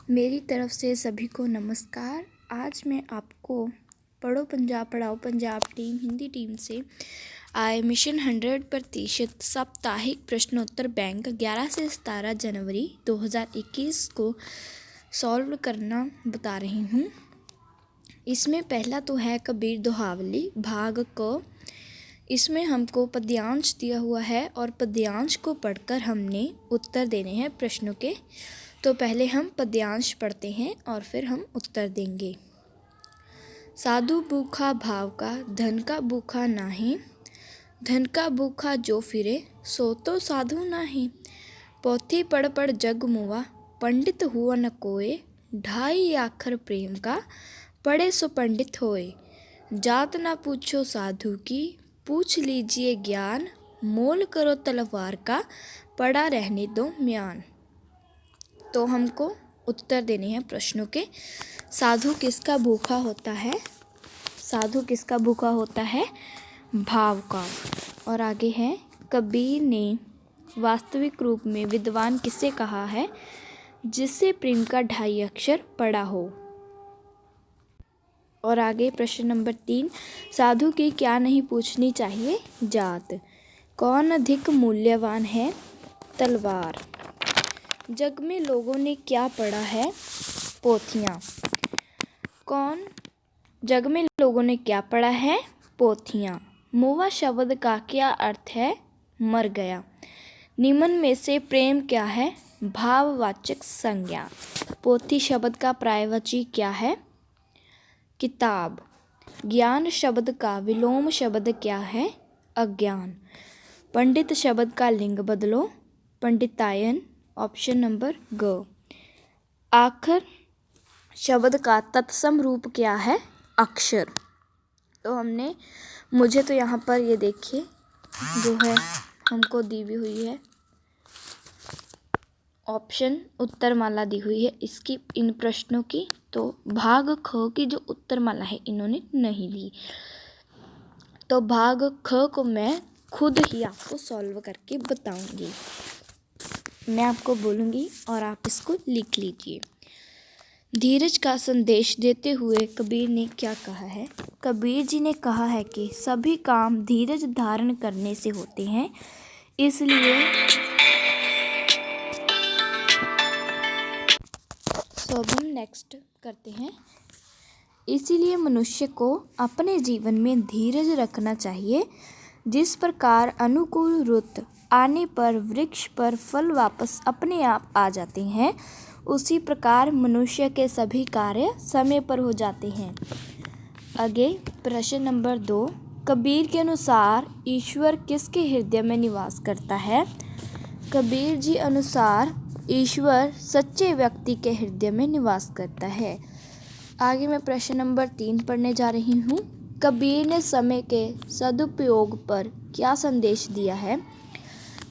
मेरी तरफ से सभी को नमस्कार। आज मैं आपको पढ़ो पंजाब पढ़ाओ पंजाब टीम हिंदी टीम से आए मिशन 100% साप्ताहिक प्रश्नोत्तर बैंक 11 से 17 जनवरी 2021 को सॉल्व करना बता रही हूँ। इसमें पहला तो है कबीर दोहावली भाग क। इसमें हमको पद्यांश दिया हुआ है और पद्यांश को पढ़कर हमने उत्तर देने हैं प्रश्नों के। तो पहले हम पद्यांश पढ़ते हैं और फिर हम उत्तर देंगे। साधु भूखा भाव का धन का भूखा नाही, धन का भूखा जो फिरे सो तो साधु नाही। पोथी पढ़ पढ़ जग मुआ पंडित हुआ न कोय, ढाई आखर प्रेम का पढ़े सो पंडित होए। जात ना पूछो साधु की पूछ लीजिए ज्ञान, मोल करो तलवार का पड़ा रहने दो म्यान। तो हमको उत्तर देने हैं प्रश्नों के। साधु किसका भूखा होता है? साधु किसका भूखा होता है? भाव का। और आगे है कबीर ने वास्तविक रूप में विद्वान किसे कहा है? जिससे प्रेम का ढाई अक्षर पढ़ा हो। और आगे प्रश्न नंबर 3, साधु की क्या नहीं पूछनी चाहिए? जात। कौन अधिक मूल्यवान है? तलवार। जग में लोगों ने क्या पढ़ा है? पोथियाँ। जग में लोगों ने क्या पढ़ा है? पोथियाँ। मुआ शब्द का क्या अर्थ है? मर गया। निम्न में से प्रेम क्या है? भाववाचक संज्ञा। पोथी शब्द का पर्यायवाची क्या है? किताब। ज्ञान शब्द का विलोम शब्द क्या है? अज्ञान। पंडित शब्द का लिंग बदलो। पंडितायन। ऑप्शन नंबर ग। आखर शब्द का तत्सम रूप क्या है? अक्षर। तो मुझे तो यहाँ पर ये देखिए जो है हमको दी हुई है ऑप्शन उत्तरमाला दी हुई है इसकी इन प्रश्नों की। तो भाग ख की जो उत्तरमाला है इन्होंने नहीं ली। तो भाग ख को मैं खुद ही आपको सॉल्व करके बताऊंगी। मैं आपको बोलूँगी और आप इसको लिख लीजिए। धीरज का संदेश देते हुए कबीर ने क्या कहा है? कबीर जी ने कहा है कि सभी काम धीरज धारण करने से होते हैं, इसलिए अब हम नेक्स्ट करते हैं। इसीलिए मनुष्य को अपने जीवन में धीरज रखना चाहिए। जिस प्रकार अनुकूल रुत आने पर वृक्ष पर फल वापस अपने आप आ जाते हैं, उसी प्रकार मनुष्य के सभी कार्य समय पर हो जाते हैं। आगे प्रश्न नंबर 2, कबीर के अनुसार ईश्वर किसके हृदय में निवास करता है? कबीर जी अनुसार ईश्वर सच्चे व्यक्ति के हृदय में निवास करता है। आगे मैं प्रश्न नंबर 3 पढ़ने जा रही हूँ। कबीर ने समय के सदुपयोग पर क्या संदेश दिया है?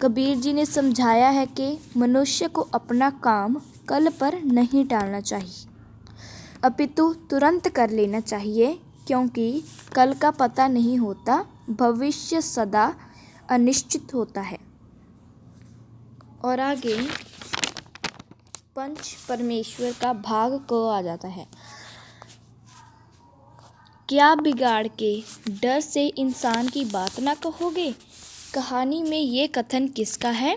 कबीर जी ने समझाया है कि मनुष्य को अपना काम कल पर नहीं टालना चाहिए, अपितु तुरंत कर लेना चाहिए, क्योंकि कल का पता नहीं होता, भविष्य सदा अनिश्चित होता है। और आगे पंच परमेश्वर का भाग क आ जाता है। क्या बिगाड़ के डर से इंसान की बात ना कहोगे? कहानी में ये कथन किसका है?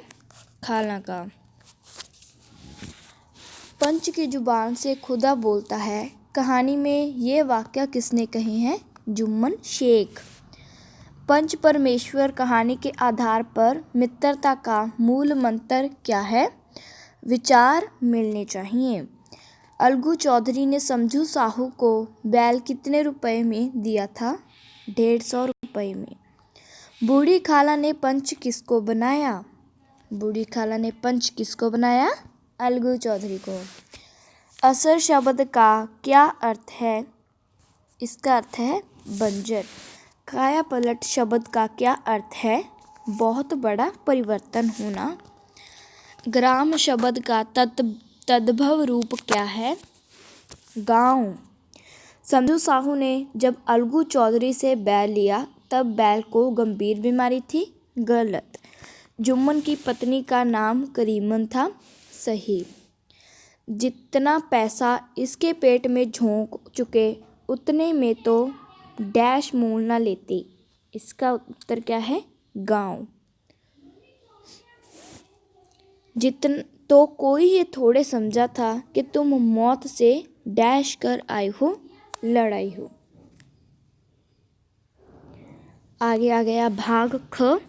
खाला का। पंच की जुबान से खुदा बोलता है। कहानी में ये वाक्य किसने कहे हैं? जुम्मन शेख। पंच परमेश्वर कहानी के आधार पर मित्रता का मूल मंत्र क्या है? विचार मिलने चाहिए। अलगू चौधरी ने समझू साहू को बैल कितने रुपए में दिया था? 150 रुपए में। बूढ़ी खाला ने पंच किसको बनाया? बूढ़ी खाला ने पंच किसको बनाया? अलगू चौधरी को। असर शब्द का क्या अर्थ है? इसका अर्थ है बंजर। काया पलट शब्द का क्या अर्थ है? बहुत बड़ा परिवर्तन होना। ग्राम शब्द का तद्भव रूप क्या है? गांव। समझू साहू ने जब अलगू चौधरी से बैल लिया तब बैल को गंभीर बीमारी थी। गलत। जुम्मन की पत्नी का नाम करीमन था। सही। जितना पैसा इसके पेट में झोंक चुके उतने में तो डैश मोल न लेते। इसका उत्तर क्या है? गांव। जितन तो कोई ये थोड़े समझा था कि तुम मौत से डैश कर आए हो, लड़ाई हो। आगे आ गया भाग ख।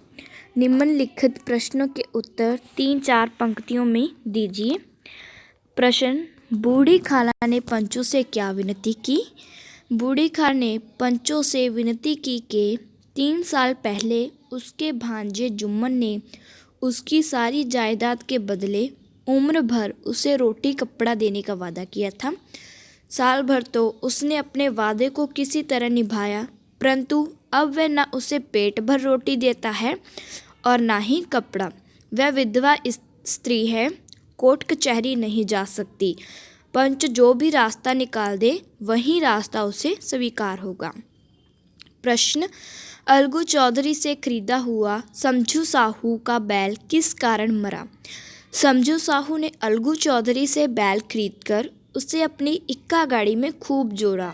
निम्नलिखित प्रश्नों के उत्तर 3-4 पंक्तियों में दीजिए। प्रश्न, बूढ़ी खाला ने पंचों से क्या विनती की? बूढ़ी खाला ने पंचों से विनती की कि 3 साल पहले उसके भांजे जुम्मन ने उसकी सारी जायदाद के बदले उम्र भर उसे रोटी कपड़ा देने का वादा किया था। साल भर तो उसने अपने वादे को किसी तरह निभाया, परंतु अब वह न उसे पेट भर रोटी देता है और ना ही कपड़ा। वह विधवा स्त्री है, कोर्ट कचहरी नहीं जा सकती। पंच जो भी रास्ता निकाल दे वही रास्ता उसे स्वीकार होगा। प्रश्न, अलगू चौधरी से खरीदा हुआ समझू साहू का बैल किस कारण मरा? समझू साहू ने अलगू चौधरी से बैल खरीदकर उसे अपनी इक्का गाड़ी में खूब जोड़ा।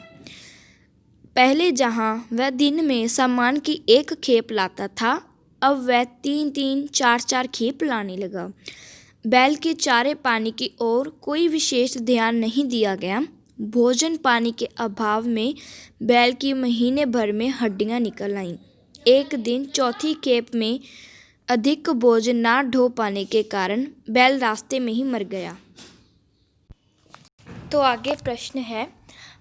पहले जहां वह दिन में सामान की 1 खेप लाता था, अब वह 3-3, 4-4 खेप लाने लगा। बैल के चारे पानी की ओर कोई विशेष ध्यान नहीं दिया गया। भोजन पानी के अभाव में बैल की महीने भर में हड्डियां निकल आईं। एक दिन चौथी खेप में अधिक बोझ ना ढो पाने के कारण बैल रास्ते में ही मर गया। तो आगे प्रश्न है,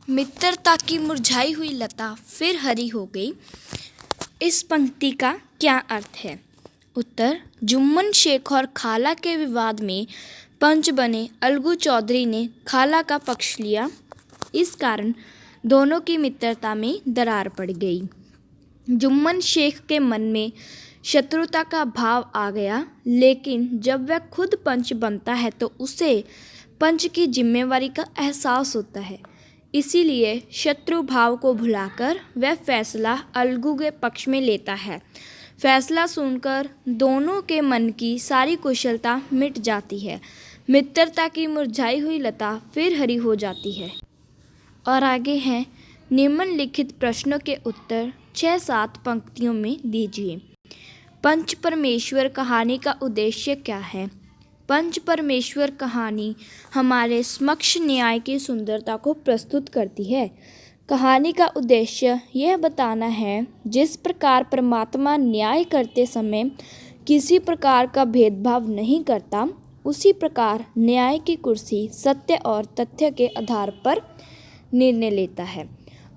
मित्रता की मुरझाई हुई लता फिर हरी हो गई। इस पंक्ति का क्या अर्थ है? उत्तर, जुम्मन शेख और खाला के विवाद में पंच बने अलगू चौधरी ने खाला का पक्ष लिया। इस कारण दोनों की मित्रता में दरार पड़ गई। जुम्मन शेख के मन में शत्रुता का भाव आ गया, लेकिन जब वह खुद पंच बनता है तो उसे पंच की जिम्मेवारी का एहसास होता है। इसीलिए शत्रु भाव को भुलाकर वह फैसला अलगू के पक्ष में लेता है। फैसला सुनकर दोनों के मन की सारी कुशलता मिट जाती है। मित्रता की मुरझाई हुई लता फिर हरी हो जाती है। और आगे हैं, निम्नलिखित प्रश्नों के उत्तर 6-7 पंक्तियों में दीजिए। पंच परमेश्वर कहानी का उद्देश्य क्या है? पंच परमेश्वर कहानी हमारे समक्ष न्याय की सुंदरता को प्रस्तुत करती है। कहानी का उद्देश्य यह बताना है, जिस प्रकार परमात्मा न्याय करते समय किसी प्रकार का भेदभाव नहीं करता, उसी प्रकार न्याय की कुर्सी सत्य और तथ्य के आधार पर निर्णय लेता है।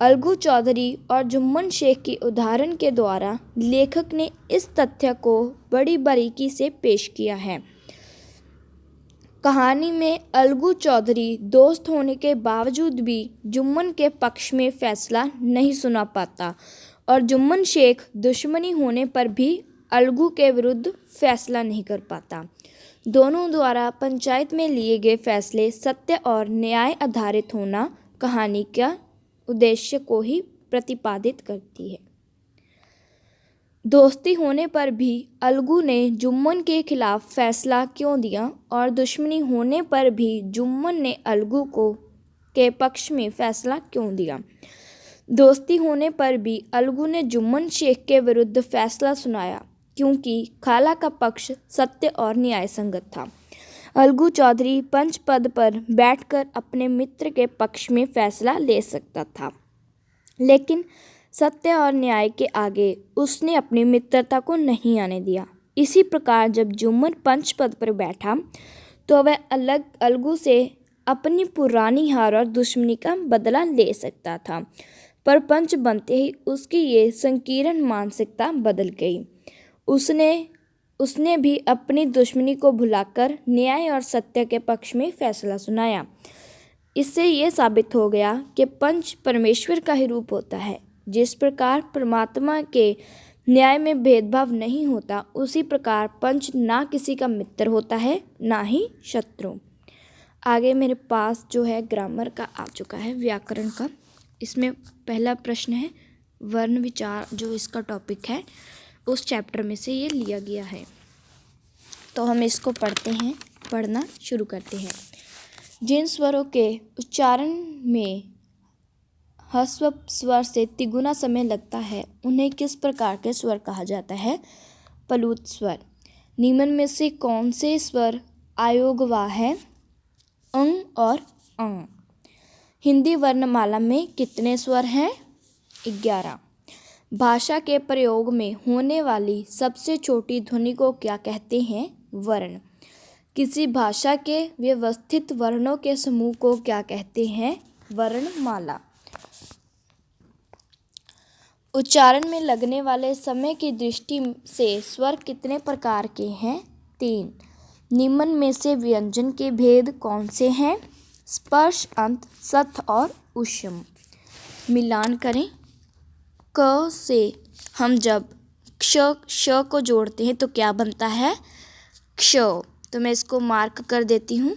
अलगू चौधरी और जुम्मन शेख की उदाहरण के द्वारा लेखक ने इस तथ्य को बड़ी बारीकी से पेश किया है। कहानी में अलगू चौधरी दोस्त होने के बावजूद भी जुम्मन के पक्ष में फैसला नहीं सुना पाता और जुम्मन शेख दुश्मनी होने पर भी अलगू के विरुद्ध फैसला नहीं कर पाता। दोनों द्वारा पंचायत में लिए गए फैसले सत्य और न्याय आधारित होना कहानी का उद्देश्य को ही प्रतिपादित करती है। दोस्ती होने पर भी अलगू ने जुम्मन के खिलाफ फैसला क्यों दिया और दुश्मनी होने पर भी जुम्मन ने अलगू को के पक्ष में फैसला क्यों दिया? दोस्ती होने पर भी अलगू ने जुम्मन शेख के विरुद्ध फैसला सुनाया, क्योंकि खाला का पक्ष सत्य और न्याय संगत था। अलगू चौधरी पंच पद पर बैठकर अपने मित्र के पक्ष में फैसला ले सकता था, लेकिन सत्य और न्याय के आगे उसने अपनी मित्रता को नहीं आने दिया। इसी प्रकार जब जुम्मन पंच पद पर बैठा तो वह अलगू से अपनी पुरानी हार और दुश्मनी का बदला ले सकता था, पर पंच बनते ही उसकी ये संकीर्ण मानसिकता बदल गई। उसने भी अपनी दुश्मनी को भुलाकर न्याय और सत्य के पक्ष में फैसला सुनाया। इससे ये साबित हो गया कि पंच परमेश्वर का ही रूप होता है। जिस प्रकार परमात्मा के न्याय में भेदभाव नहीं होता, उसी प्रकार पंच ना किसी का मित्र होता है ना ही शत्रु। आगे मेरे पास जो है ग्रामर का आ चुका है, व्याकरण का। इसमें पहला प्रश्न है वर्ण विचार, जो इसका टॉपिक है उस चैप्टर में से ये लिया गया है। तो हम इसको पढ़ते हैं, पढ़ना शुरू करते हैं। जिन स्वरों के उच्चारण में ह्रस्व स्वर से तिगुना समय लगता है उन्हें किस प्रकार के स्वर कहा जाता है? प्लुत स्वर। निम्न में से कौन से स्वर अयोगवाह है? अंग और अंग। हिंदी वर्णमाला में कितने स्वर हैं? 11। भाषा के प्रयोग में होने वाली सबसे छोटी ध्वनि को क्या कहते हैं? वर्ण। किसी भाषा के व्यवस्थित वर्णों के समूह को क्या कहते हैं? वर्णमाला। उच्चारण में लगने वाले समय की दृष्टि से स्वर कितने प्रकार के हैं? 3। निम्न में से व्यंजन के भेद कौन से हैं? स्पर्श, अंत, सथ और ऊष्म। मिलान करें। क से हम जब क्ष श को जोड़ते हैं तो क्या बनता है? क्ष। तो मैं इसको मार्क कर देती हूँ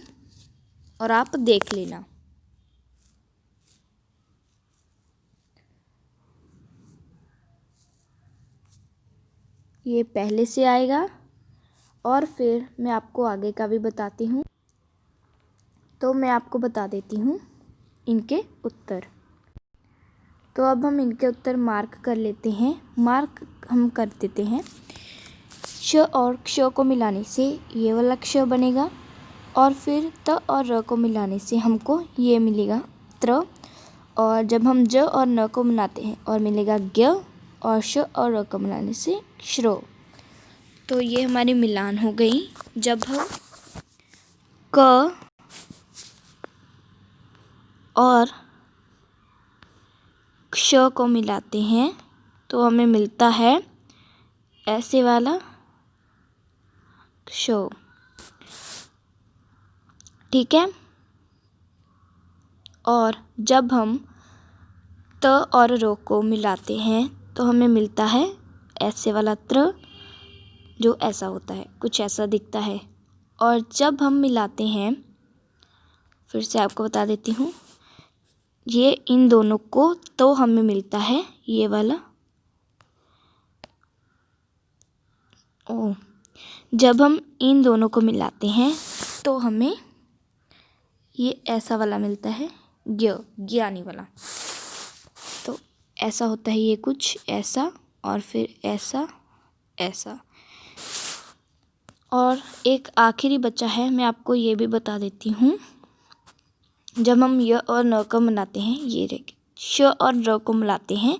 और आप देख लेना। ये पहले से आएगा और फिर मैं आपको आगे का भी बताती हूँ। तो मैं आपको बता देती हूँ इनके उत्तर। तो अब हम इनके उत्तर मार्क कर लेते हैं। मार्क हम कर देते हैं। श और क्ष को मिलाने से ये वाला क्ष बनेगा और फिर त और र को मिलाने से हमको ये मिलेगा त्र। और जब हम ज और न को मिलाते हैं और मिलेगा ज्ञ और श और र को मिलाने से श्रो। तो ये हमारी मिलान हो गई। जब हम क और क्ष को मिलाते हैं तो हमें मिलता है ऐसे वाला क्ष। ठीक है। और जब हम त और रो को मिलाते हैं तो हमें मिलता है ऐसे वाला त्र, जो ऐसा होता है, कुछ ऐसा दिखता है। और जब हम मिलाते हैं, फिर से आपको बता देती हूँ, ये इन दोनों को तो हमें मिलता है ये वाला ओ। जब हम इन दोनों को मिलाते हैं तो हमें ये ऐसा वाला मिलता है ज्ञानी वाला। तो ऐसा होता है ये कुछ ऐसा और फिर ऐसा ऐसा। और एक आखिरी बचा है, मैं आपको ये भी बता देती हूँ। जब हम य और न को मिलाते हैं, ये देखिए श और र को मिलाते हैं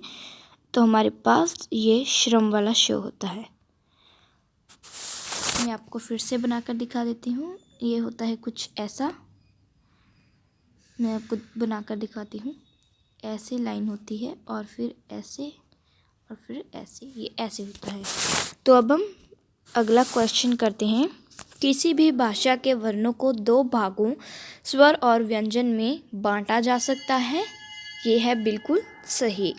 तो हमारे पास ये श्रम वाला श होता है। मैं आपको फिर से बनाकर दिखा देती हूँ। ये होता है कुछ ऐसा, मैं आपको बनाकर दिखाती हूँ। ऐसे लाइन होती है और फिर ऐसे और फिर ऐसे, ये ऐसे होता है। तो अब हम अगला क्वेश्चन करते हैं। किसी भी भाषा के वर्णों को दो भागों स्वर और व्यंजन में बांटा जा सकता है। ये है बिल्कुल सही।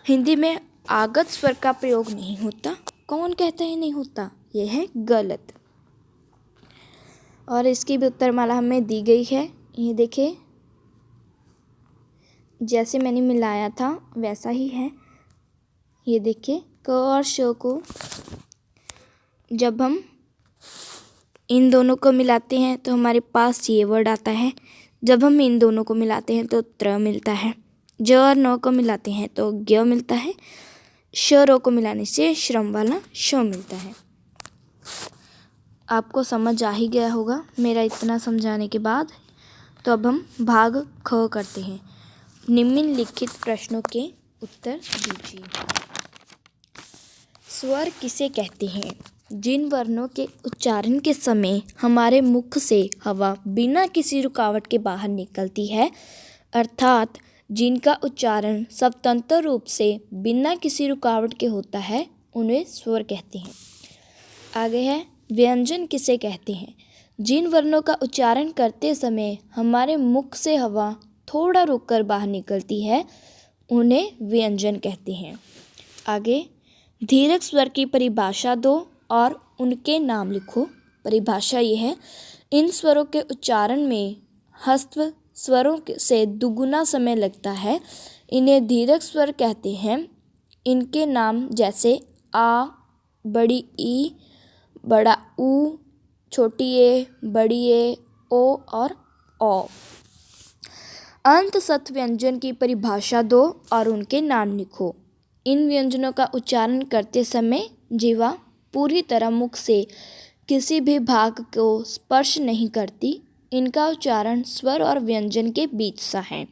हिंदी में आगत स्वर का प्रयोग नहीं होता। कौन कहता है नहीं होता? ये है गलत। और इसकी भी उत्तरमाला हमें दी गई है। ये देखिए, जैसे मैंने मिलाया था वैसा ही है। ये देखिए, क और श को जब हम इन दोनों को मिलाते हैं तो हमारे पास ये वर्ड आता है। जब हम इन दोनों को मिलाते हैं तो त्र मिलता है। ज और न को मिलाते हैं तो ज्ञ मिलता है। श रो को मिलाने से श्रम वाला श मिलता है। आपको समझ आ ही गया होगा मेरा इतना समझाने के बाद। तो अब हम भाग ख करते हैं। निम्नलिखित प्रश्नों के उत्तर दीजिए। स्वर किसे कहते हैं? जिन वर्णों के उच्चारण के समय हमारे मुख से हवा बिना किसी रुकावट के बाहर निकलती है, अर्थात जिनका उच्चारण स्वतंत्र रूप से बिना किसी रुकावट के होता है, उन्हें स्वर कहते हैं। आगे है, व्यंजन किसे कहते हैं? जिन वर्णों का उच्चारण करते समय हमारे मुख से हवा थोड़ा रुककर बाहर निकलती है, उन्हें व्यंजन कहते हैं। आगे, दीर्घ स्वर की परिभाषा दो और उनके नाम लिखो। परिभाषा ये है, इन स्वरों के उच्चारण में ह्रस्व स्वरों से दुगुना समय लगता है, इन्हें दीर्घ स्वर कहते हैं। इनके नाम जैसे आ, बड़ी ई, बड़ा ऊ, छोटी ए, बड़ी ए, ओ और औ। अंत सत व्यंजन की परिभाषा दो और उनके नाम लिखो। इन व्यंजनों का उच्चारण करते समय जीवा पूरी तरह मुख से किसी भी भाग को स्पर्श नहीं करती। इनका उच्चारण स्वर और व्यंजन के बीच सा है।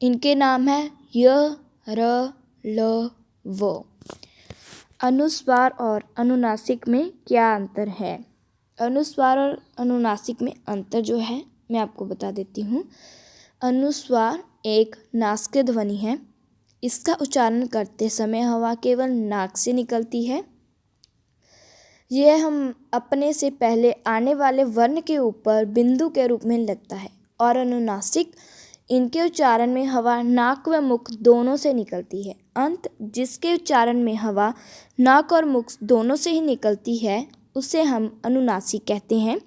इनके नाम है य, र, ल, व। अनुस्वार और अनुनासिक में क्या अंतर है? अनुस्वार और अनुनासिक में अंतर जो है मैं आपको बता देती हूँ। अनुस्वार एक नासिक ध्वनि है। इसका उच्चारण करते समय हवा केवल नाक से निकलती है। यह हम अपने से पहले आने वाले वर्ण के ऊपर बिंदु के रूप में लगता है। और अनुनासिक, इनके उच्चारण में हवा नाक व मुख दोनों से निकलती है। अंत, जिसके उच्चारण में हवा नाक और मुख दोनों से ही निकलती है, उसे हम अनुनासिक कहते हैं।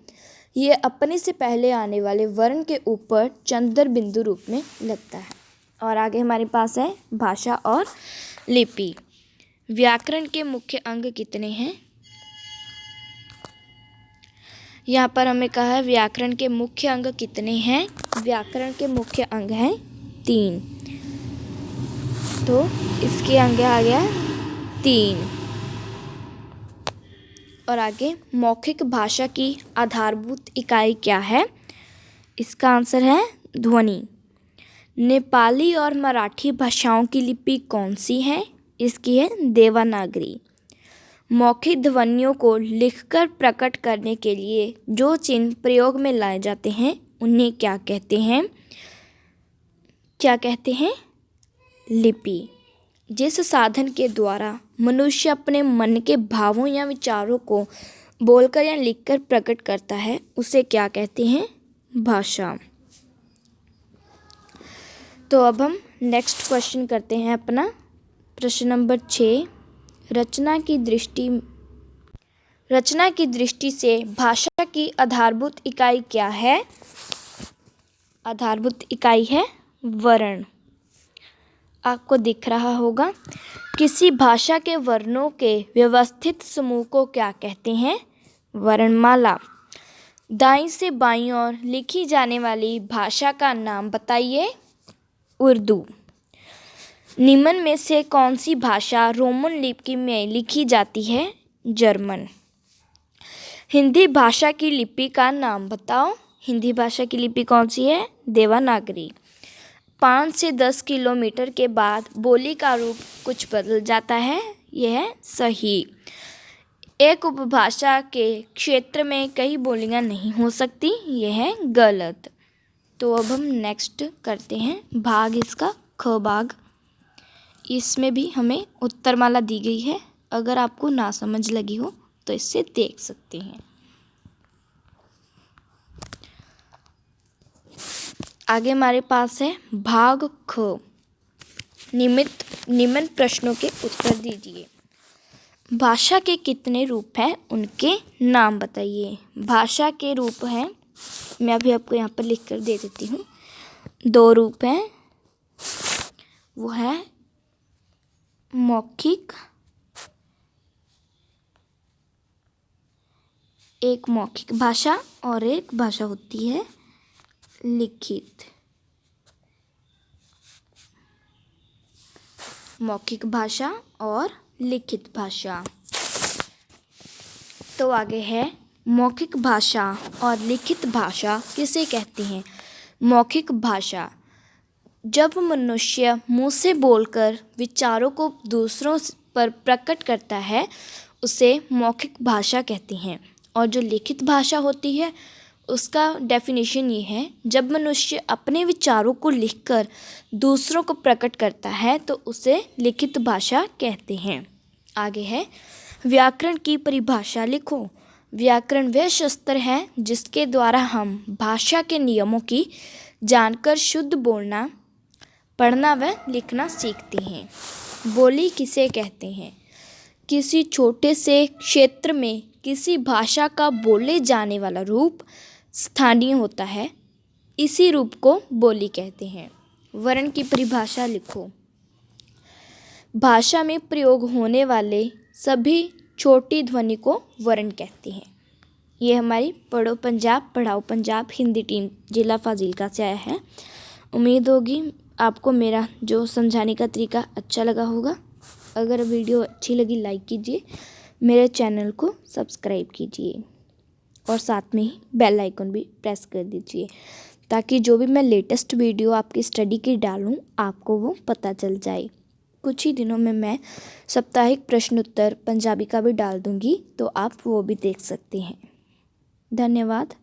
ये अपने से पहले आने वाले वर्ण के ऊपर चंद्र बिंदु रूप में लगता है। और आगे हमारे पास है भाषा और लिपि। व्याकरण के मुख्य अंग कितने हैं? यहाँ पर हमें कहा है व्याकरण के मुख्य अंग कितने हैं? व्याकरण के मुख्य अंग हैं 3। तो इसके अंग आ गया 3। और आगे मौखिक भाषा की आधारभूत इकाई क्या है? इसका आंसर है ध्वनि। नेपाली और मराठी भाषाओं की लिपि कौन सी है? इसकी है देवनागरी। मौखिक ध्वनियों को लिखकर प्रकट करने के लिए जो चिन्ह प्रयोग में लाए जाते हैं उन्हें क्या कहते हैं? क्या कहते हैं? लिपि। जिस साधन के द्वारा मनुष्य अपने मन के भावों या विचारों को बोलकर या लिखकर प्रकट करता है उसे क्या कहते हैं? भाषा। तो अब हम नेक्स्ट क्वेश्चन करते हैं अपना प्रश्न नंबर 6। रचना की दृष्टि से भाषा की आधारभूत इकाई क्या है? आधारभूत इकाई है वर्ण। आपको दिख रहा होगा। किसी भाषा के वर्णों के व्यवस्थित समूह को क्या कहते हैं? वर्णमाला। दाईं से बाईं ओर लिखी जाने वाली भाषा का नाम बताइए। उर्दू। निम्न में से कौन सी भाषा रोमन लिपि में लिखी जाती है? जर्मन। हिंदी भाषा की लिपि का नाम बताओ। हिंदी भाषा की लिपि कौन सी है? देवनागरी। 5 से 10 किलोमीटर के बाद बोली का रूप कुछ बदल जाता है। यह है सही। एक उपभाषा के क्षेत्र में कई बोलियां नहीं हो सकती। यह है गलत। तो अब हम नेक्स्ट करते हैं भाग इसका ख भाग। इसमें भी हमें उत्तरमाला दी गई है। अगर आपको ना समझ लगी हो तो इससे देख सकते हैं। आगे हमारे पास है भाग ख। निम्न प्रश्नों के उत्तर दीजिए। भाषा के कितने रूप हैं? उनके नाम बताइए। भाषा के रूप हैं, मैं अभी आपको यहाँ पर लिख कर दे देती हूँ। 2 रूप हैं। वो है मौखिक, एक मौखिक भाषा और एक भाषा होती है लिखित। मौखिक भाषा और लिखित भाषा। तो आगे है मौखिक भाषा और लिखित भाषा किसे कहते हैं? मौखिक भाषा जब मनुष्य मुंह से बोलकर विचारों को दूसरों पर प्रकट करता है उसे मौखिक भाषा कहते हैं। और जो लिखित भाषा होती है उसका डेफिनेशन ये है, जब मनुष्य अपने विचारों को लिखकर दूसरों को प्रकट करता है तो उसे लिखित भाषा कहते हैं। आगे है व्याकरण की परिभाषा लिखो। व्याकरण वह शास्त्र है जिसके द्वारा हम भाषा के नियमों की जानकर शुद्ध बोलना, पढ़ना व लिखना सीखते हैं। बोली किसे कहते हैं? किसी छोटे से क्षेत्र में किसी भाषा का बोले जाने वाला रूप स्थानीय होता है। इसी रूप को बोली कहते हैं। वर्ण की परिभाषा लिखो। भाषा में प्रयोग होने वाले सभी छोटी ध्वनि को वर्ण कहते हैं। ये हमारी पढ़ो पंजाब पढ़ाओ पंजाब हिंदी टीम जिला फाजिल्का से आया है। उम्मीद होगी आपको मेरा जो समझाने का तरीका अच्छा लगा होगा। अगर वीडियो अच्छी लगी लाइक कीजिए, मेरे चैनल को सब्सक्राइब कीजिए और साथ में ही बेल आइकन भी प्रेस कर दीजिए ताकि जो भी मैं लेटेस्ट वीडियो आपकी स्टडी की डालूं आपको वो पता चल जाए। कुछ ही दिनों में मैं साप्ताहिक प्रश्नोत्तर पंजाबी का भी डाल दूंगी, तो आप वो भी देख सकते हैं। धन्यवाद।